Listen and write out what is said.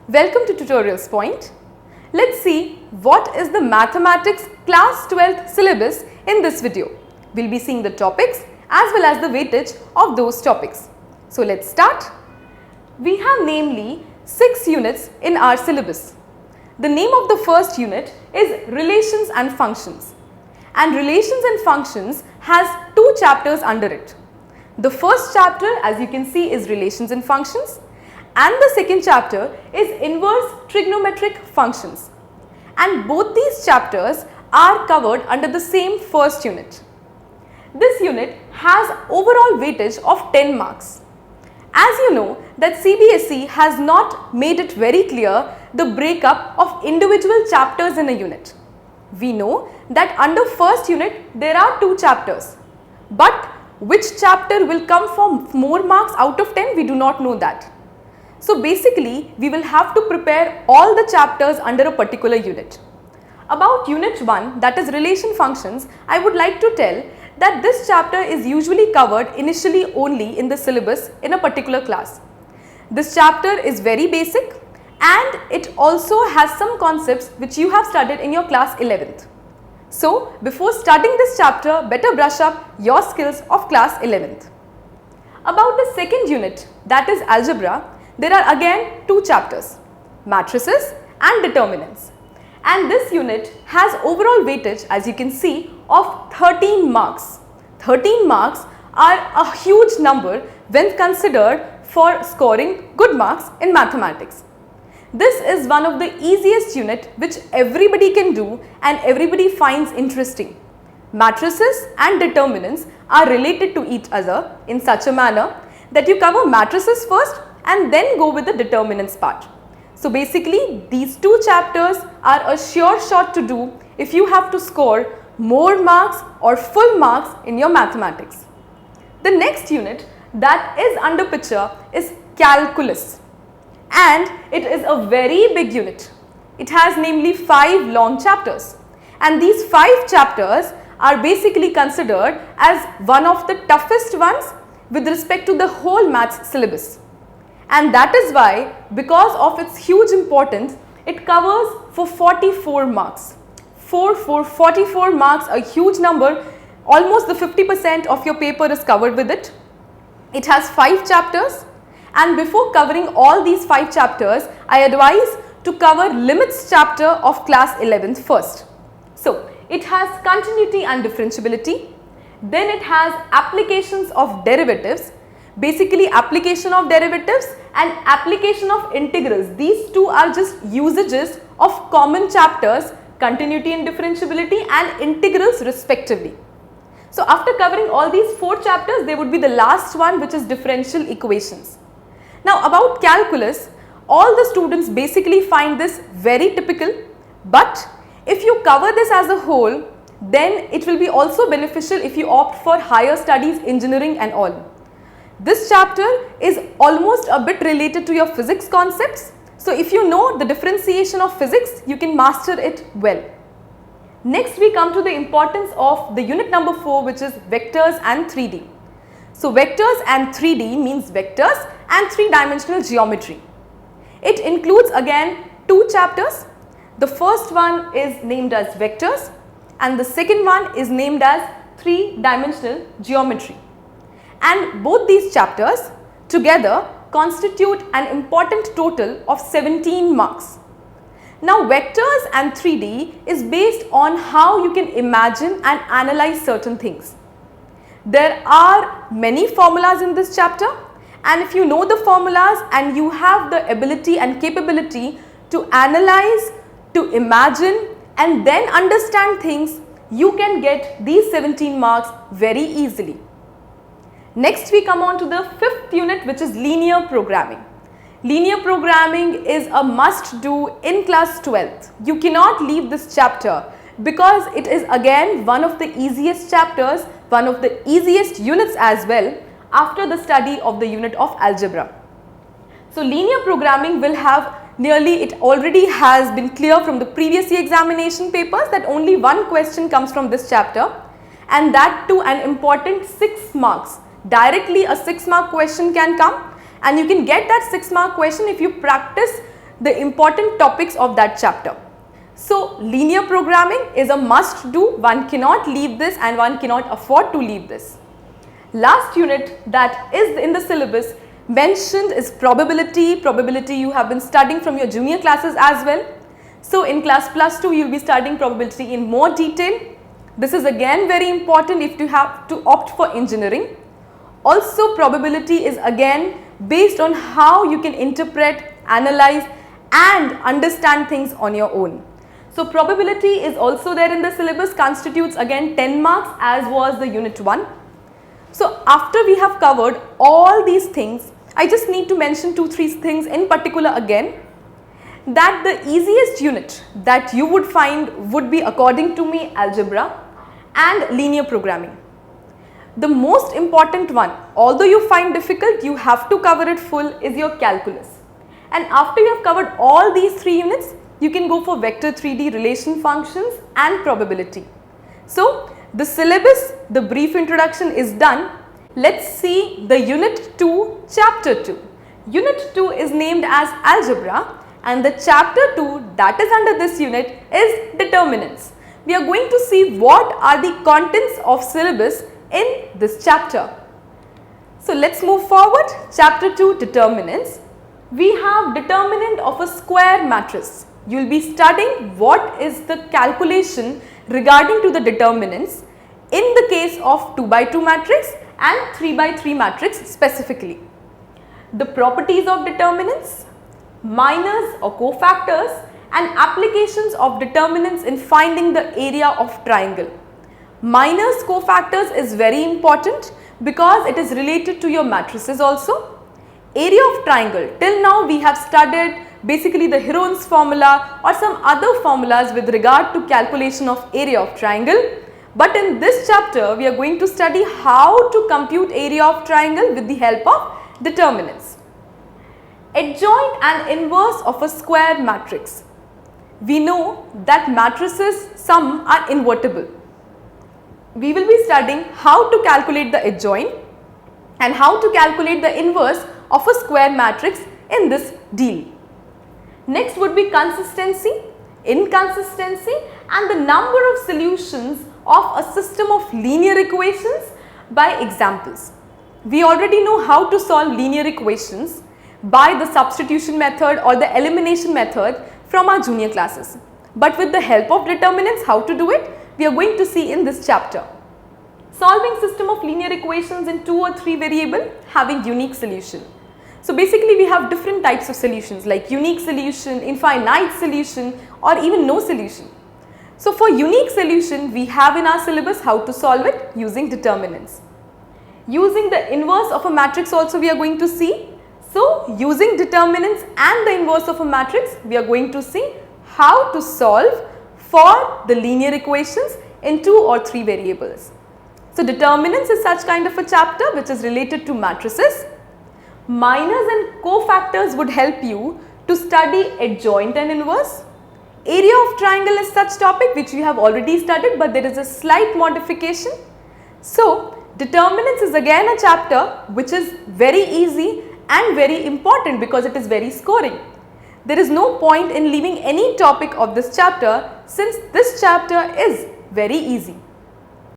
Welcome to Tutorialspoint. Let's see what is the Mathematics Class 12th syllabus in this video. We'll be seeing the topics as well as the weightage of those topics. So let's start. We have namely 6 units in our syllabus. The name of the first unit is Relations and Functions. And Relations and Functions has 2 chapters under it. The first chapter, as you can see, is Relations and Functions. And the second chapter is Inverse Trigonometric Functions. And both these chapters are covered under the same first unit. This unit has overall weightage of 10 marks. As you know that CBSE has not made it very clear the breakup of individual chapters in a unit. We know that under first unit there are 2 chapters. But which chapter will come for more marks out of 10, we do not know that. So basically, we will have to prepare all the chapters under a particular unit. About unit 1, that is relation functions, I would like to tell that this chapter is usually covered initially only in the syllabus in a particular class. This chapter is very basic and it also has some concepts which you have studied in your class 11th. So before studying this chapter, better brush up your skills of class 11th. About the second unit, that is algebra, there are again 2 chapters, matrices and determinants. And this unit has overall weightage, as you can see, of 13 marks. 13 marks are a huge number when considered for scoring good marks in mathematics. This is one of the easiest unit which everybody can do and everybody finds interesting. Matrices and determinants are related to each other in such a manner that you cover matrices first and then go with the determinants part. So basically these 2 chapters are a sure shot to do if you have to score more marks or full marks in your mathematics. The next unit that is under picture is calculus, and it is a very big unit. It has namely 5 long chapters, and these 5 chapters are basically considered as one of the toughest ones with respect to the whole maths syllabus. And that is why, because of its huge importance, it covers for 44 marks. 44 marks, a huge number, almost the 50% of your paper is covered with it. It has 5 chapters, and before covering all these 5 chapters, I advise to cover limits chapter of class 11th first. So, it has continuity and differentiability, then it has applications of derivatives, basically application of derivatives and application of integrals. These 2 are just usages of common chapters, continuity and differentiability and integrals respectively. So after covering all these 4 chapters, there would be the last one, which is differential equations. Now about calculus, all the students basically find this very typical, but if you cover this as a whole, then it will be also beneficial if you opt for higher studies, engineering and all. This chapter is almost a bit related to your physics concepts. So if you know the differentiation of physics, you can master it well. Next we come to the importance of the unit number 4, which is vectors and 3D. So vectors and 3D means vectors and 3-dimensional geometry. It includes again 2 chapters. The first one is named as vectors and the second one is named as 3-dimensional geometry. And both these chapters together constitute an important total of 17 marks. Now vectors and 3D is based on how you can imagine and analyze certain things. There are many formulas in this chapter, and if you know the formulas and you have the ability and capability to analyze, to imagine and then understand things, you can get these 17 marks very easily. Next we come on to the 5th unit, which is linear programming. Linear programming is a must do in class 12th. You cannot leave this chapter because it is again one of the easiest chapters, one of the easiest units as well after the study of the unit of algebra. So linear programming will have nearly, it already has been clear from the previous year examination papers that only one question comes from this chapter, and that too an important 6 marks. Directly a 6-mark question can come, and you can get that 6-mark question if you practice the important topics of that chapter. So linear programming is a must do, one cannot leave this and one cannot afford to leave this. Last unit that is in the syllabus mentioned is probability. Probability you have been studying from your junior classes as well. So in class +2 you will be studying probability in more detail. This is again very important if you have to opt for engineering. Also probability is again based on how you can interpret, analyze and understand things on your own. So probability is also there in the syllabus, constitutes again 10 marks as was the unit 1. So after we have covered all these things, I just need to mention 2-3 things in particular again, that the easiest unit that you would find would be, according to me, algebra and linear programming. The most important one, although you find difficult, you have to cover it full, is your calculus. And after you have covered all these 3 units, you can go for vector 3D, relation functions and probability. So the syllabus, the brief introduction is done. Let's see the unit 2, chapter 2. Unit 2 is named as algebra and the chapter 2 that is under this unit is determinants. We are going to see what are the contents of syllabus in this chapter. So let's move forward. Chapter 2, determinants. We have determinant of a square matrix. You will be studying what is the calculation regarding to the determinants in the case of 2 by 2 matrix and 3 by 3 matrix specifically. The properties of determinants, minors or cofactors and applications of determinants in finding the area of triangle. Minors, cofactors is very important because it is related to your matrices also. Area of triangle, till now we have studied basically the Heron's formula or some other formulas with regard to calculation of area of triangle. But in this chapter, we are going to study how to compute area of triangle with the help of determinants. Adjoint and inverse of a square matrix. We know that matrices, some are invertible. We will be studying how to calculate the adjoint and how to calculate the inverse of a square matrix in this deal. Next would be consistency, inconsistency and the number of solutions of a system of linear equations by examples. We already know how to solve linear equations by the substitution method or the elimination method from our junior classes. But with the help of determinants, how to do it, we are going to see in this chapter. Solving system of linear equations in 2 or 3 variable having unique solution. So basically we have different types of solutions like unique solution, infinite solution or even no solution. So for unique solution we have in our syllabus how to solve it using determinants. Using the inverse of a matrix also we are going to see. So using determinants and the inverse of a matrix we are going to see how to solve for the linear equations in 2 or 3 variables. So determinants is such kind of a chapter which is related to matrices. Minors and cofactors would help you to study adjoint and inverse. Area of triangle is such topic which you have already studied, but there is a slight modification. So determinants is again a chapter which is very easy and very important because it is very scoring. There is no point in leaving any topic of this chapter since this chapter is very easy.